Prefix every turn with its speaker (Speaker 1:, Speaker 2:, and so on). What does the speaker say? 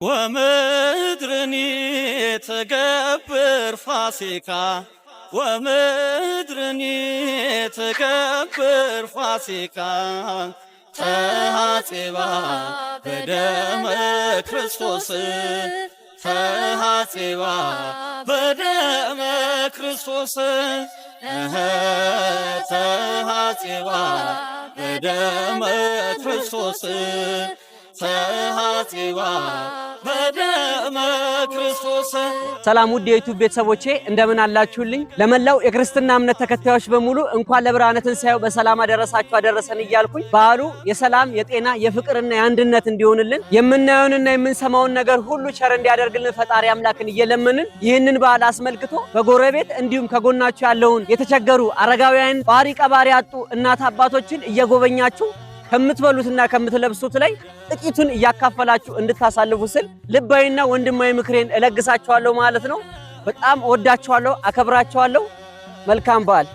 Speaker 1: ومدرني تكبر فاسكا ومدرني تكبر فاسكا تهاتبا بدم كريستوس تهاتبا بدم كريستوس تهاتبا بدم كريستوس
Speaker 2: ሰላም ውድ የዩቲዩብ ቤተሰቦቼ እንደምን አላችሁልኝ? ለመላው የክርስትና እምነት ተከታዮች በሙሉ እንኳን ለብርሃነ ትንሣኤው በሰላም አደረሳችሁ አደረሰን እያልኩኝ በዓሉ የሰላም የጤና የፍቅርና የአንድነት እንዲሆንልን የምናየውንና የምንሰማውን ነገር ሁሉ ቸር እንዲያደርግልን ፈጣሪ አምላክን እየለመንን ይህንን በዓል አስመልክቶ በጎረቤት እንዲሁም ከጎናችሁ ያለውን የተቸገሩ አረጋውያን ጧሪ ቀባሪ ያጡ እናት አባቶችን እየጎበኛችሁ ከምትበሉትና ከምትለብሱት ላይ ጥቂቱን እያካፈላችሁ እንድታሳልፉ ስል ልባዊና ወንድማዊ ምክሬን እለግሳችኋለሁ ማለት ነው። በጣም ወዳችኋለሁ፣ አከብራችኋለሁ። መልካም በዓል።